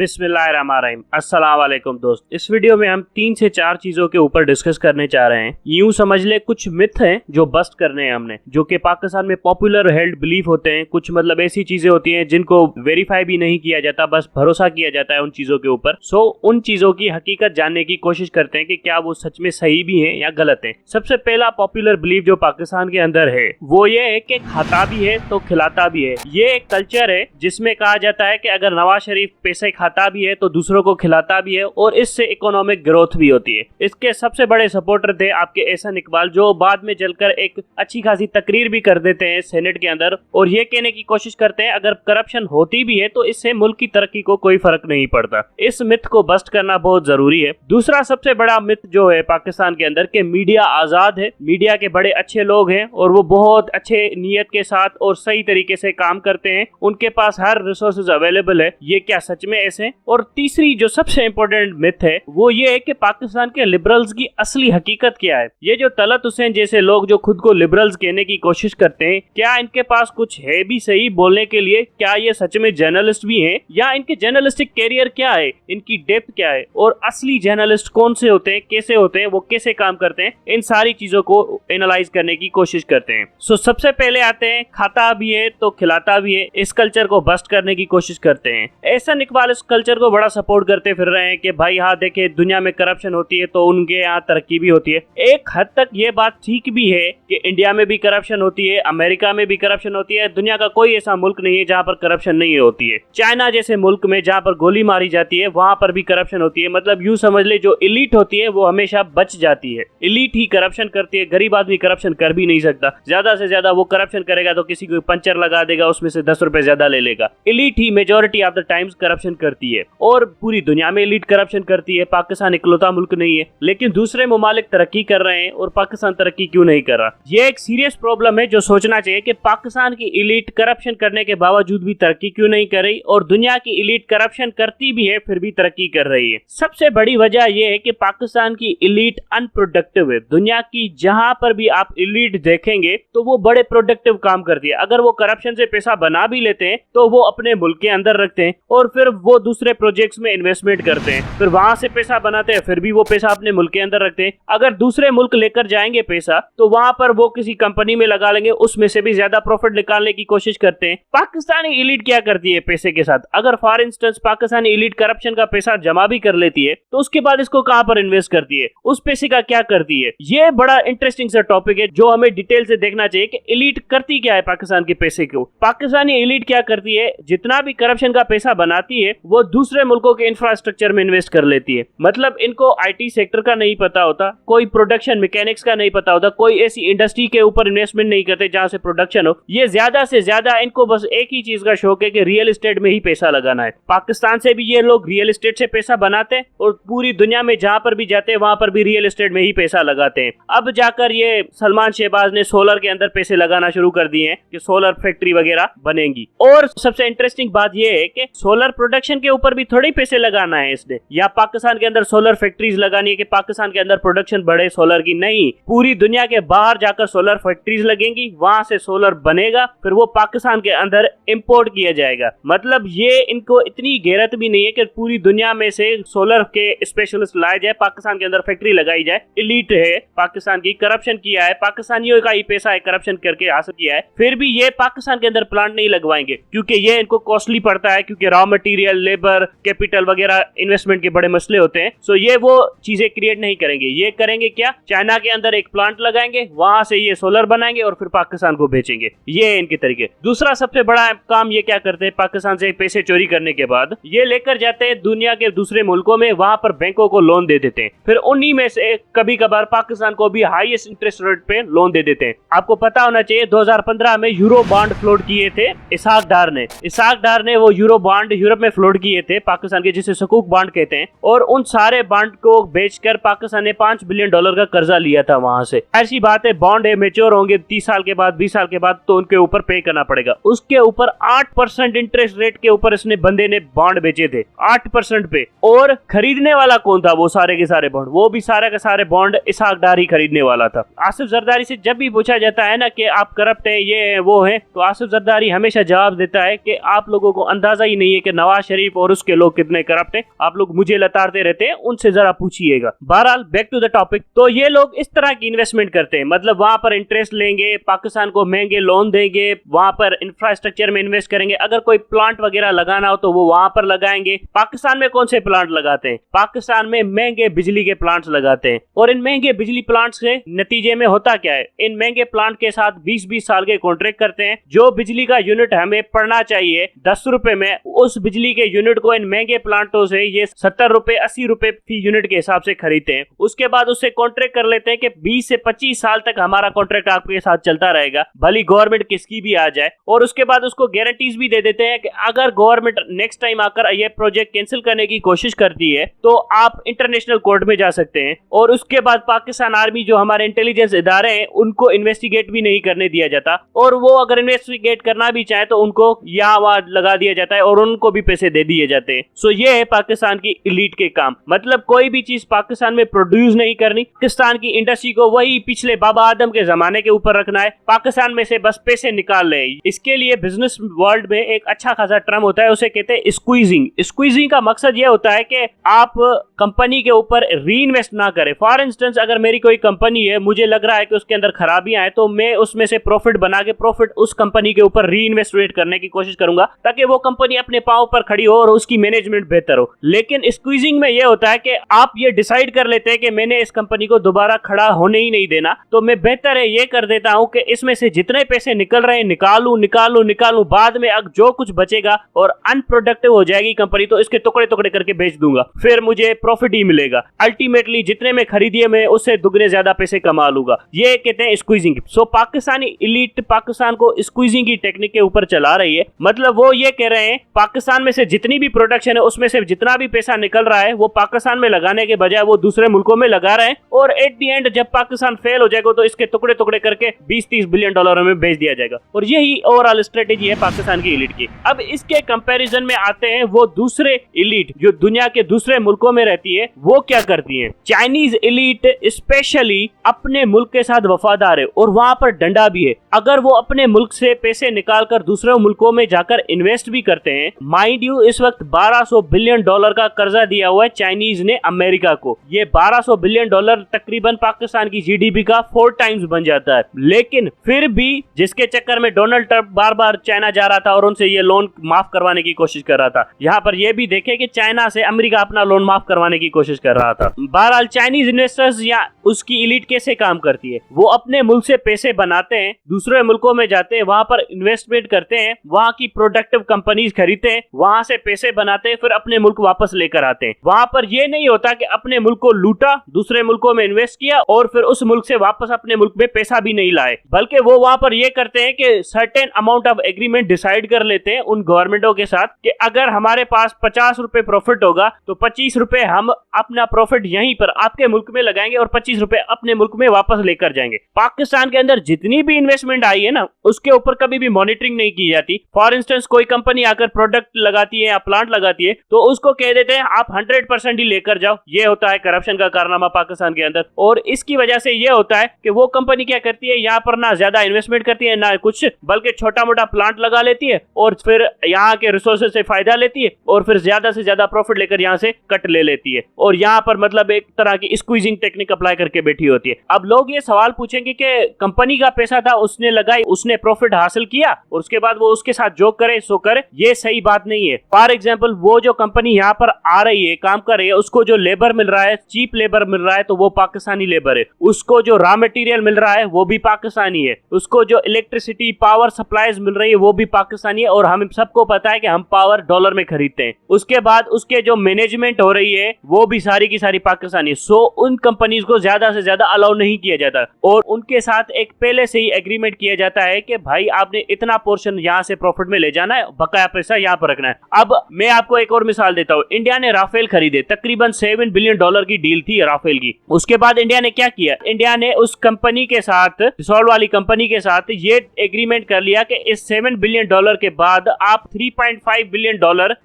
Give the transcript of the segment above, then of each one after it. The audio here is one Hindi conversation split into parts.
बिस्मिल्लाहिर्रहमानिर्रहीम। अस्सलाम वालेकुम दोस्त। इस वीडियो में हम 3 से 4 चीजों के ऊपर डिस्कस करने चाह रहे हैं। यूं समझ ले कुछ मिथ हैं जो बस्ट करने हैं हमने, जो कि पाकिस्तान में पॉपुलर हेल्ड बिलीफ होते हैं। कुछ मतलब ऐसी चीजें होती हैं जिनको वेरीफाई भी नहीं किया जाता, बस भरोसा किया जाता है उन चीजों के ऊपर। उन चीजों की हकीकत जानने की कोशिश करते हैं कि क्या वो सच में सही भी है या गलत है। सबसे पहला पॉपुलर बिलीफ जो पाकिस्तान के अंदर है वो ये है कि खाता भी है तो खिलाता भी है। ये एक कल्चर है जिसमें कहा जाता है कि अगर नवाज शरीफ पैसे खाता भी है तो दूसरों को खिलाता भी है और इससे इकोनॉमिक ग्रोथ भी होती है। इसके सबसे बड़े सपोर्टर थे आपके एहसन इकबाल, जो बाद में जलकर एक अच्छी खासी तकरीर भी कर देते हैं सेनेट के अंदर और ये कहने की कोशिश करते हैं अगर करप्शन होती भी है तो इससे मुल्क की तरक्की को कोई फर्क नहीं पड़ता। इस मिथ को बस्ट करना बहुत जरूरी है। दूसरा सबसे बड़ा मिथ जो है पाकिस्तान के अंदर कि मीडिया आजाद है, मीडिया के बड़े अच्छे लोग हैं और वो बहुत अच्छे नीयत के साथ और सही तरीके से काम करते हैं, उनके पास हर रिसोर्सेज अवेलेबल है। ये क्या सच में ऐसे? और तीसरी जो सबसे इंपॉर्टेंट मिथ है वो ये है कि पाकिस्तान के लिबरल्स की असली हकीकत क्या है। ये जो तलत हुसैन जैसे लोग जो खुद को लिबरल्स कहने की कोशिश करते हैं, क्या इनके पास कुछ है भी सही बोलने के लिए? क्या ये सच में जर्नलिस्ट भी हैं या इनके जर्नलिस्टिक कैरियर क्या है, इनकी डेप्थ क्या है और असली जर्नलिस्ट कौन से होते हैं, कैसे होते हैं, वो कैसे काम करते हैं, इन सारी चीजों को एनालाइज करने की कोशिश करते हैं। सबसे पहले आते हैं खाता भी है तो खिलाता भी है, इस कल्चर को बस्ट करने की कोशिश करते हैं। एहसन इकबाल इस कल्चर को बड़ा सपोर्ट करते फिर रहे हैं कि भाई हाँ देखे दुनिया में करप्शन होती है तो उनके यहाँ तरक्की भी होती है। एक हद तक ये बात ठीक भी है कि इंडिया में भी करप्शन होती है, अमेरिका में भी करप्शन होती है। दुनिया का कोई ऐसा मुल्क नहीं है जहाँ पर करप्शन नहीं होती है। चाइना जैसे मुल्क में जहाँ पर गोली मारी जाती है वहां पर भी करप्शन होती है। मतलब यूं समझ ले जो इलीट होती है वो हमेशा बच जाती है, इलीट ही करप्शन करती है। गरीब आदमी करप्शन कर भी नहीं सकता, ज्यादा से ज्यादा वो करप्शन करेगा तो किसी को पंचर लगा देगा, उसमें से 10 रुपए ज्यादा ले लेगा। Elite he majority of the times corruption करती है और पूरी दुनिया में इलीट करप्शन करती है। पाकिस्तान इकलौता मुल्क नहीं है, लेकिन दूसरे ममालिक तरक्की कर रहे हैं और पाकिस्तान तरक्की क्यों नहीं कर रहा? ये एक सीरियस प्रॉब्लम है जो सोचना चाहिए कि पाकिस्तान की इलीट करप्शन करने के बावजूद भी तरक्की क्यों नहीं कर रही और दुनिया की इलीट करप्शन करती भी है फिर भी तरक्की कर रही है। सबसे बड़ी वजह यह है कि पाकिस्तान की इलीट अनप्रोडक्टिव है। दुनिया की जहां पर भी आप इलीट देखेंगे तो वो बड़े प्रोडक्टिव काम करती है। अगर वो करप्शन से पैसा बना भी लेते हैं तो वो अपने मुल्क के अंदर रखते हैं और फिर वो दूसरे प्रोजेक्ट्स में इन्वेस्टमेंट करते हैं, फिर वहां से पैसा बनाते हैं, फिर भी वो पैसा अपने मुल्क के अंदर रखते हैं। अगर दूसरे मुल्क लेकर जाएंगे पैसा तो वहां पर वो किसी कंपनी में लगा लेंगे, उसमें से भी ज्यादा प्रॉफिट निकालने की कोशिश करते हैं। पाकिस्तानी इलीट क्या करती है पैसे के साथ? अगर for instance Pakistani elite corruption का पैसा जमा भी कर लेती है तो उसके बाद इसको कहां पर इन्वेस्ट करती है, उस पैसे का क्या करती है? ये बड़ा इंटरेस्टिंग सा टॉपिक है जो हमें डिटेल से देखना चाहिए कि इलीट करती क्या है पाकिस्तान के पैसे को। पाकिस्तानी इलीट क्या करती है, जितना भी करप्शन का पैसा बनाती है वो दूसरे मुल्कों के इंफ्रास्ट्रक्चर में इन्वेस्ट कर लेती है। मतलब इनको आईटी सेक्टर का नहीं पता होता, कोई प्रोडक्शन मैकेनिक्स का नहीं पता होता, कोई ऐसी इंडस्ट्री के ऊपर इन्वेस्टमेंट नहीं करते जहां से प्रोडक्शन हो। ये ज्यादा से ज्यादा इनको बस एक ही चीज का शौक है कि रियल एस्टेट में ही पैसा लगाना है। पाकिस्तान से भी ये लोग रियल एस्टेट से पैसा बनाते हैं और पूरी दुनिया में जहां पर भी जाते हैं वहां पर भी रियल एस्टेट में ही पैसा लगाते हैं। अब जाकर ये सलमान शहबाज ने सोलर के अंदर पैसे लगाना शुरू कर दिए हैं कि सोलर फैक्ट्री वगैरह बनेंगी। और सबसे इंटरेस्टिंग बात यह है कि सोलर प्रोडक्शन के ऊपर भी थोड़ी पैसे लगाना है इसने, या पाकिस्तान के अंदर सोलर फैक्ट्रीज लगानी है कि पाकिस्तान के अंदर प्रोडक्शन बढ़े सोलर की। नहीं, पूरी दुनिया के बाहर जाकर सोलर फैक्ट्रीज लगेंगी, वहां से सोलर बनेगा, फिर वो पाकिस्तान के अंदर इंपोर्ट किया जाएगा। मतलब ये इनको इतनी गैरत भी नहीं है कि पूरी दुनिया में से सोलर के स्पेशलिस्ट लाए जाए, पाकिस्तान के अंदर फैक्ट्री लगाई जाए। इलीट है पाकिस्तान की, करप्शन किया है, पाकिस्तानियों का ही पैसा है करप्शन करके हासिल किया है, फिर भी ये पाकिस्तान के अंदर प्लांट नहीं लगवाएंगे क्योंकि ये इनको कॉस्टली पड़ता है, क्योंकि रॉ मटेरियल, लेबर, कैपिटल वगैरह इन्वेस्टमेंट के बड़े मसले होते हैं। सो ये वो चीजें क्रिएट नहीं करेंगे। ये करेंगे क्या, चाइना के अंदर एक प्लांट लगाएंगे, वहां से ये सोलर बनाएंगे और फिर पाकिस्तान को बेचेंगे। ये इनके तरीके। दूसरा सबसे बड़ा काम ये क्या करते हैं, पाकिस्तान से पैसे चोरी करने के बाद ये लेकर जाते हैं दुनिया के दूसरे मुल्कों में, वहां पर बैंकों को लोन दे देते हैं, फिर उन्हीं में से कभी कभार पाकिस्तान को भी हाईएस्ट इंटरेस्ट रेट पे लोन दे देते हैं। आपको पता होना चाहिए 2015 में यूरो बॉन्ड फ्लोट किए थे इसहाक डार ने वो यूरो बॉन्ड यूरोप में फ्लोट किए थे पाकिस्तान के, जिसे सकूक बॉन्ड कहते हैं, और उन सारे बॉन्ड को बेचकर पाकिस्तान ने $5 बिलियन का कर्जा लिया था वहां से। ऐसी बात है, बॉन्ड है, मेच्योर होंगे 30 साल के बाद, 20 साल के बाद, तो उनके ऊपर पे करना पड़ेगा। उसके ऊपर 8% इंटरेस्ट रेट के ऊपर इसने बंदे ने बॉन्ड बेचे थे 8% पे। और खरीदने वाला कौन था? वो सारे के सारे बॉन्ड, वो भी सारे के सारे बॉन्ड इसहाक डार ही खरीदने वाला था। आसिफ जरदारी से जब भी पूछा जाता है ना कि आप करप्ट हैं, ये है वो है, तो आसिफ जरदारी हमेशा जवाब देता है कि आप लोगों को अंदाजा ही नहीं है कि नवाज शरीफ शरीफ और उसके लोग कितने करप्ट हैं, आप लोग मुझे लताड़ते रहते हैं, उनसे जरा पूछिएगा। बहरहाल बैक टू द टॉपिक, तो ये लोग इस तरह की इन्वेस्टमेंट करते हैं, मतलब वहां पर इंटरेस्ट लेंगे, पाकिस्तान को महंगे लोन देंगे, वहां पर इंफ्रास्ट्रक्चर में इन्वेस्ट करेंगे, अगर कोई प्लांट वगैरह लगाना हो तो वो वहां पर लगाएंगे। पाकिस्तान में कौन से प्लांट लगाते हैं? पाकिस्तान में महंगे बिजली के प्लांट्स लगाते हैं, और इन महंगे बिजली प्लांट से नतीजे में होता क्या है, इन महंगे प्लांट के साथ 20-20 साल के कॉन्ट्रैक्ट करते हैं। जो बिजली का यूनिट हमें पड़ना चाहिए 10 रुपए में, उस बिजली के यूनिट को इन महंगे प्लांटों से ये 70 रुपए 80 रुपए फी यूनिट के हिसाब से खरीदते हैं। उसके बाद उससे कॉन्ट्रैक्ट कर लेते हैं कि 20 से 25 साल तक हमारा कॉन्ट्रैक्ट आपके साथ चलता रहेगा, भली गवर्नमेंट किसकी भी आ जाए। और उसके बाद उसको गारंटीज भी दे देते हैं कि अगर गवर्नमेंट नेक्स्ट टाइम आकर ये प्रोजेक्ट कैंसिल करने की कोशिश करती है तो आप इंटरनेशनल कोर्ट में जा सकते हैं। और उसके बाद पाकिस्तान आर्मी, जो हमारे इंटेलिजेंस इदारे हैं, उनको इन्वेस्टिगेट भी नहीं करने दिया जाता, और वो अगर इन्वेस्टिगेट करना भी चाहे तो उनको यहाँ वहां लगा दिया जाता है और उनको भी पैसे दे दिए जाते हैं। सो ये है पाकिस्तान की एलीट के काम, मतलब कोई भी चीज पाकिस्तान में प्रोड्यूस नहीं करनी, पाकिस्तान की इंडस्ट्री को वही पिछले बाबा आदम के जमाने के ऊपर रखना है, पाकिस्तान में से बस पैसे निकाल ले। इसके लिए बिजनेस वर्ल्ड में एक अच्छा खासा टर्म होता है, उसे कहते हैं स्क्वीजिंग। स्क्वीजिंग का मकसद ये होता है कि आप कंपनी के ऊपर री इन्वेस्ट ना करें। फॉर इंस्टेंस, अगर मेरी कोई कंपनी है, मुझे लग रहा है कि उसके अंदर खराबियां हैं, तो मैं उसमें से प्रॉफिट बना के प्रॉफिट उस कंपनी के ऊपर री इन्वेस्टमेंट करने की कोशिश करूंगा, ताकि वो कंपनी अपने पांव पर खड़ी हो और उसकी मैनेजमेंट बेहतर हो। लेकिन स्क्वीजिंग में यह होता है कि आप ये डिसाइड कर लेते हैं कि मैंने इस कंपनी को दोबारा खड़ा होने ही नहीं देना, तो मैं बेहतर है ये कर देता हूं कि इसमें से जितने पैसे निकल रहे हैं निकालूं, बाद में अब जो कुछ बचेगा और अनप्रोडक्टिव हो जाएगी कंपनी तो इसके टुकड़े टुकड़े करके बेच दूंगा, फिर मुझे प्रॉफिट ही मिलेगा। अल्टीमेटली जितने में खरीदिए मैं उससे दुगने ज्यादा पैसे कमा लूंगा। ये कहते हैं स्क्वीजिंग। सो पाकिस्तानी एलीट पाकिस्तान को स्क्वीजिंग की टेक्निक के ऊपर चला रही है, मतलब वो ये कह रहे हैं पाकिस्तान में से जितनी भी प्रोडक्शन है उसमें से जितना भी पैसा निकल रहा है वो पाकिस्तान में लगाने के बजाय वो दूसरे मुल्कों में लगा रहे हैं, और एट दी एंड जब पाकिस्तान फेल हो जाएगा तो इसके टुकड़े टुकड़े करके 20-30 बिलियन डॉलर में बेच दिया जाएगा। और यही ओवरऑल स्ट्रेटेजी है पाकिस्तान की एलीट की। अब इसके कंपैरिजन में आते हैं वो दूसरे एलीट जो दुनिया के दूसरे मुल्कों में रहती है, वो क्या करती है। चाइनीज एलीट स्पेशली अपने मुल्क के साथ वफादार है और वहां पर डंडा भी है। अगर वो अपने मुल्क से पैसे निकालकर दूसरे मुल्कों में जाकर इन्वेस्ट भी करते हैं, माइंड यू इस वक्त 1200 बिलियन डॉलर का कर्जा दिया हुआ है चाइनीज ने अमेरिका को। ये 1200 बिलियन डॉलर तकरीबन पाकिस्तान की जीडीपी का 4 टाइम्स बन जाता है। लेकिन फिर भी जिसके चक्कर में डोनाल्ड ट्रंप बार बार चाइना जा रहा था और उनसे ये लोन माफ करवाने की कोशिश कर रहा था, यहाँ पर यह भी देखे कि चाइना से अमेरिका अपना लोन माफ करवाने की कोशिश कर रहा था। बहरहाल चाइनीज इन्वेस्टर्स या उसकी एलीट कैसे काम करती है, वो अपने मुल्क से पैसे बनाते हैं, दूसरे मुल्कों में जाते हैं, वहां पर इन्वेस्टमेंट करते हैं, वहां की प्रोडक्टिव कंपनीज खरीदते हैं, वहां से पैसे बनाते हैं, फिर अपने मुल्क वापस लेकर आते हैं। वहां पर यह नहीं होता कि अपने मुल्क को लूटा, दूसरे मुल्कों में इन्वेस्ट किया और फिर उस मुल्क से वापस अपने मुल्क में पैसा भी नहीं लाए, बल्कि वो वहां पर यह करते हैं कि certain amount of agreement decide कर लेते हैं उन गवर्नमेंटों के साथ कि अगर हमारे पास 50 रुपए प्रॉफिट होगा तो 25 रुपए हम अपना प्रॉफिट यहीं पर आपके मुल्क में लगाएंगे और 25 रुपए अपने मुल्क में वापस लेकर जाएंगे। पाकिस्तान के अंदर जितनी भी इन्वेस्टमेंट आई है ना, उसके ऊपर कभी भी मॉनिटरिंग नहीं की जाती। फॉर इंस्टेंस कोई कंपनी आकर प्रोडक्ट लगाती है या प्लांट लगाती है तो उसको कह देते हैं आप 100% ही लेकर जाओ। ये होता है करप्शन का कारनामा पाकिस्तान के अंदर, और इसकी वजह से ये होता है कि वो कंपनी क्या करती है, यहाँ पर ना ज्यादा इन्वेस्टमेंट करती है ना कुछ, बल्कि छोटा मोटा प्लांट लगा लेती है और फिर यहाँ के रिसोर्सेज से फायदा लेती है और फिर ज्यादा से ज्यादा प्रॉफिट लेकर यहाँ से कट ले लेती है, और यहाँ पर मतलब एक तरह की स्क्वीजिंग टेक्निक अप्लाई करके बैठी होती है। अब लोग ये सवाल पूछेंगे कि कंपनी का पैसा था, उसने लगाई, उसने प्रॉफिट हासिल किया और उसके बाद वो उसके साथ जो करे सो करे। ये सही बात नहीं है। फॉर एग्जाम्पल, वो जो कंपनी यहाँ पर आ रही है, काम कर रही है, उसको जो लेबर मिल रहा है, चीप लेबर मिल रहा है, तो वो पाकिस्तानी लेबर है। उसको जो रॉ मटेरियल मिल रहा है वो भी पाकिस्तानी है। उसको जो इलेक्ट्रिसिटी पावर सप्लाईज मिल रही है वो भी पाकिस्तानी है, और हम सबको पता है कि हम पावर डॉलर में खरीदते हैं। उसके बाद उसके जो मैनेजमेंट हो रही है वो भी सारी की सारी पाकिस्तानी है। सो उन कंपनीज को ज्यादा से ज्यादा अलाउ नहीं किया जाता और उनके साथ एक पहले से ही एग्रीमेंट किया जाता है कि भाई आपने इतना पोर्शन यहाँ से प्रॉफिट में ले जाना है, बकाया पैसा यहाँ पर रखना है। अब मैं आपको एक और मिसाल देता हूँ। इंडिया ने राफेल खरीदे, तकरीबन $7 बिलियन की डील थी राफेल की। उसके बाद इंडिया ने क्या किया, इंडिया ने उस कंपनी के साथ, डिसॉल्व वाली कंपनी के साथ ये एग्रीमेंट कर लिया कि इस $7 बिलियन के बाद आप $3.5 बिलियन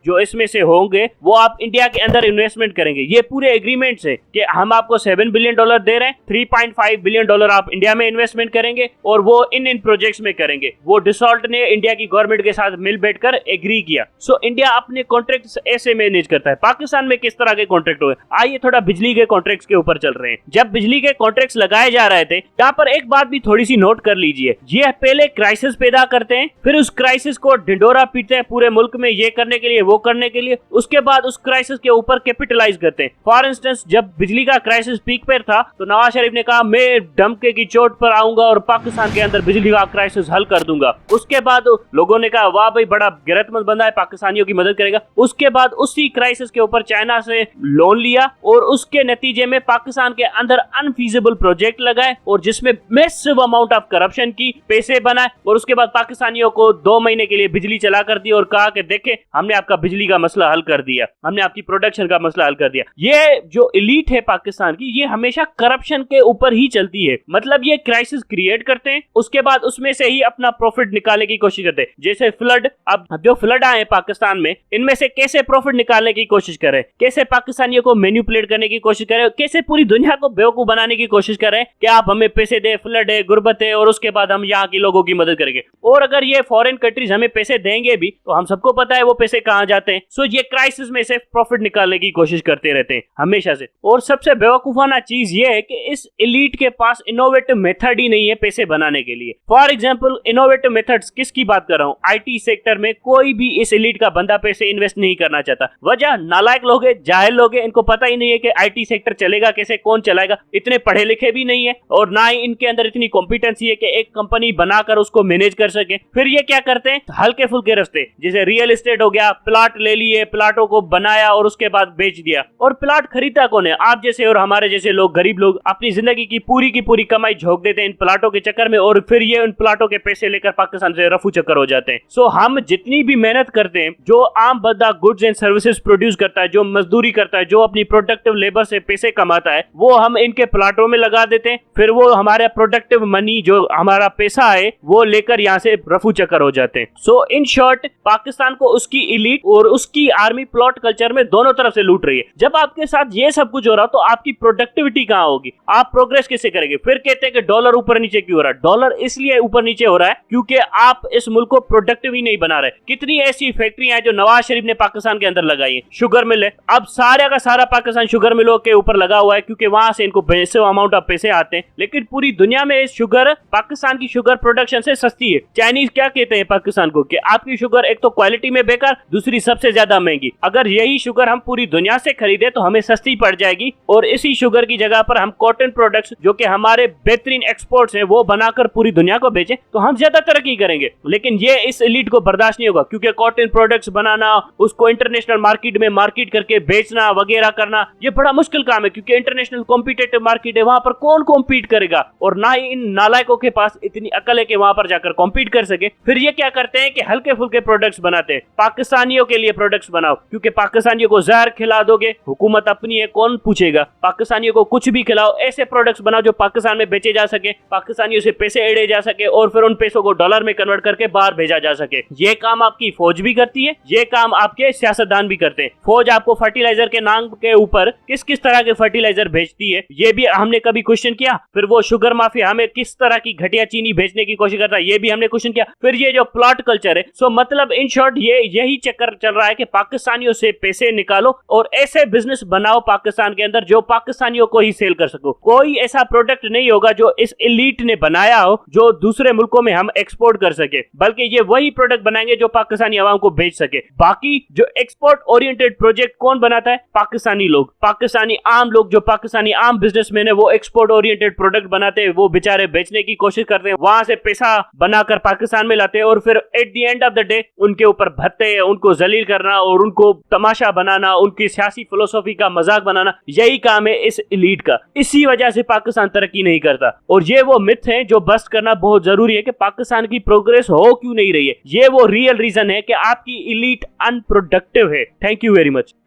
जो इसमें से होंगे वो आप इंडिया के अंदर इन्वेस्टमेंट करेंगे। ये पूरे एग्रीमेंट से कि हम आपको $7 बिलियन दे रहे हैं, $3.5 बिलियन आप इंडिया में इन्वेस्टमेंट करेंगे और वो इन प्रोजेक्ट्स में करेंगे। वो डिसॉल्ट ने इंडिया की गवर्नमेंट के साथ मिल बैठकर एग्री किया। सो इंडिया इंडिया अपने कॉन्ट्रैक्ट ऐसे मैनेज करता है। पाकिस्तान में किस तरह के कॉन्ट्रैक्ट हुए, आइए थोड़ा बिजली के कॉन्ट्रैक्ट्स के ऊपर चल रहे हैं। जब बिजली के कॉन्ट्रैक्ट्स लगाए जा रहे थे, यहाँ पर एक बात भी थोड़ी सी नोट कर लीजिए, ये पहले क्राइसिस पैदा करते हैं, फिर उस क्राइसिस को ढिंडोरा पीटते हैं पूरे मुल्क में, ये करने के लिए वो करने के लिए, उसके बाद उस क्राइसिस के ऊपर कैपिटलाइज करते हैं। फॉर इंस्टेंस, जब बिजली का क्राइसिस पीक पर था तो नवाज शरीफ ने कहा मैं डमके की चोट पर आऊंगा और पाकिस्तान के अंदर बिजली का क्राइसिस हल कर दूंगा। उसके बाद लोगों ने कहा वाह भाई बड़ा गैरतमंद बंदा है, पाकिस्तानियों की मदद करेगा। उसके बाद उसी क्राइसिस के ऊपर चाइना से लोन लिया और उसके नतीजे में पाकिस्तान के अंदर अनफीजिबल प्रोजेक्ट लगाए और जिसमें मैसिव अमाउंट ऑफ करप्शन की पैसे बनाए और उसके बाद पाकिस्तानियों को 2 महीने के लिए बिजली चला कर दी और कहा कि देखे हमने आपका बिजली का मसला हल कर दिया, हमने आपकी प्रोडक्शन का मसला हल कर दिया। ये जो एलीट है पाकिस्तान की, ये हमेशा करप्शन के ऊपर ही चलती है। मतलब ये क्राइसिस क्रिएट करते हैं, उसके बाद उसमें से ही अपना प्रॉफिट निकालने की कोशिश करते हैं। जैसे फ्लड, अब जो फ्लड आए पाकिस्तान में, इनमें से कैसे प्रॉफिट निकालने की कोशिश करें, कैसे पाकिस्तानियों को मैनिपुलेट करने की कोशिश करें, कैसे पूरी दुनिया को बेवकूफ बनाने की कोशिश करें कि आप हमें पैसे दे, फ्लड है, गुर्बत है और उसके बाद हम यहाँ के लोगों की मदद करेंगे। और अगर ये फॉरेन कंट्रीज हमें पैसे देंगे भी तो हम सबको पता है वो पैसे कहाँ जाते हैं। सो ये क्राइसिस में से प्रॉफिट निकालने की कोशिश करते रहते हैं हमेशा से। और सबसे बेवकूफाना चीज ये है कि इस एलीट के पास इनोवेटिव मेथड ही नहीं है पैसे बनाने के लिए। फॉर एग्जांपल, इनोवेटिव मेथड्स किसकी बात कर रहा हूँ, आईटी सेक्टर में कोई भी इस एलीट का बंदा पैसे इन्वेस्ट नहीं करना चाहता। वजह, नालायक लोग हैं, जाहिल लोग हैं, इनको पता ही नहीं है कि आईटी सेक्टर चलेगा कैसे, कौन चलाएगा। इतने पढ़े लिखे भी नहीं है और ना ही इनके अंदर इतनी कॉम्पिटेंसी है कि एक कंपनी बनाकर उसको मैनेज कर सके। फिर ये क्या करते हैं, हल्के फुल्के रास्ते, जैसे रियल एस्टेट हो गया, प्लाट ले लिए, प्लाटों को बनाया और उसके बाद बेच दिया। और प्लाट खरीदा कौन है, आप जैसे और हमारे जैसे लोग, गरीब लोग अपनी जिंदगी की पूरी कमाई झोंक देते हैं इन प्लाटों के चक्कर में और फिर ये उन प्लाटों के पैसे लेकर पाकिस्तान से रफू चक्कर हो जाते हैं। सो हम जितनी भी मेहनत करते हैं, जो आम बंदा गुड्स एंड सर्विसेज प्रोड्यूस करता है, जो मजदूरी करता है, जो अपनी प्रोडक्टिव लेबर से पैसे कमाता है, वो हम इनके प्लाटों में लगा देते हैं। फिर वो हमारा प्रोडक्टिव मनी, जो हमारा पैसा है, वो लेकर यहाँ से रफू चक्कर हो जाते हैं। सो इन शॉर्ट, पाकिस्तान को उसकी एलीट और उसकी आर्मी प्लॉट कल्चर में दोनों तरफ से लूट रही है। जब आपके साथ ये सब कुछ हो रहा तो आपकी प्रोडक्टिविटी कहाँ होगी, आप प्रोग्रेस कैसे करेंगे। फिर कहते हैं कि डॉलर ऊपर नीचे क्यों हो रहा है, डॉलर इसलिए ऊपर नीचे हो रहा है क्योंकि आप इस मुल्क को प्रोडक्टिव ही नहीं बना रहे। कितनी ऐसी फैक्ट्रियां हैं जो नवाज शरीफ ने पाकिस्तान के अंदर लगाई है, शुगर मिल है, अब सारा का सारा पाकिस्तान शुगर मिलों के ऊपर लगा हुआ है क्योंकि वहां से इनको मैसिव अमाउंट ऑफ पैसे आते हैं। लेकिन पूरी दुनिया में शुगर, पाकिस्तान की शुगर प्रोडक्शन से सस्ती है। चाइनीज क्या कहते हैं पाकिस्तान को कि आपकी शुगर एक तो क्वालिटी में बेकार, दूसरी सबसे ज्यादा महंगी। अगर यही शुगर हम पूरी दुनिया से खरीदे तो हमें सस्ती पड़ जाएगी और इसी शुगर की जगह पर हम कॉटन प्रोडक्ट्स जो कि हमारे बेहतरीन एक्सपोर्ट्स हैं वो बनाकर पूरी दुनिया को बेचें तो हम ज्यादा तरक्की करेंगे। लेकिन ये इस एलीट को बर्दाश्त नहीं होगा क्योंकि कॉटन प्रोडक्ट्स बनाना, उसको इंटरनेशनल मार्केट में मार्केट करके बेचना वगैरह करना, ये बड़ा मुश्किल काम है क्योंकि इंटरनेशनल कॉम्पिटिटिव मार्केट है, वहां पर कौन कॉम्पीट करेगा और ना ही इन नालायकों के पास इतनी अकल है कि वहां पर जाकर कॉम्पीट कर सके। फिर ये क्या करते हैं कि हल्के फुल्के प्रोडक्ट्स बनाते हैं, पाकिस्तानियों के लिए प्रोडक्ट्स बनाओ क्योंकि पाकिस्तानियों को जहर खिला दोगे, हुकूमत अपनी है, कौन पूछेगा। पाकिस्तानियों को कुछ भी खिलाओ, ऐसे प्रोडक्ट्स बनाओ जो पाकिस्तान में बेचे जा सके, पाकिस्तानियों से पैसे एड़े जा सके और फिर उन पैसों को डॉलर में कन्वर्ट करके बाहर भेजा जा सके। ये काम आपकी फौज भी करती है, ये काम आपके सियासतदान भी करते हैं। फौज आपको फर्टिलाइजर के नाम के ऊपर किस किस तरह के फर्टिलाइजर भेजती है ये भी हमने कभी क्वेश्चन किया। फिर वो शुगर माफिया हमें किस तरह की घटिया चीनी भेजने की कोशिश करता है ये भी हमने क्वेश्चन किया। फिर ये जो प्लॉट कल्चर है, सो मतलब इन शॉर्ट ये यही चक्कर चल रहा है कि पाकिस्तानियों से पैसे निकालो और ऐसे बिजनेस बनाओ पाकिस्तान के अंदर जो पाकिस्तानियों को ही सेल कर सको। कोई ऐसा प्रोडक्ट नहीं होगा जो इस एलीट ने बनाया हो जो दूसरे मुल्कों में हम एक्सपोर्ट कर सके, बल्कि ये वही प्रोडक्ट बनाएंगे जो पाकिस्तानी आवाम को बेच सके। बाकी जो एक्सपोर्ट ओरिएंटेड प्रोजेक्ट कौन बनाता है, पाकिस्तानी लोग, पाकिस्तानी आम लोग, जो पाकिस्तानी आम बिजनेसमैन है वो एक्सपोर्ट ओरिएंटेड प्रोडक्ट बनाते हैं, वो बेचारे बेचने की कोशिश करते हैं, वहां से पैसा बनाकर पाकिस्तान में लाते हैं और फिर at the end of the day उनके ऊपर भत्ते, उनको जलील करना और उनको तमाशा बनाना, उनकी सियासी फिलोसफी का मजाक बनाना, यही काम है इस एलीट का। इसी वजह से पाकिस्तान तरक्की नहीं करता और ये वो मिथ है जो बस्ट करना बहुत जरूरी है कि पाकिस्तान की प्रोग्रेस हो क्यों नहीं रही है। ये वो रियल रीजन है कि आपकी एलीट अनप्रोडक्टिव है। Thank you very much.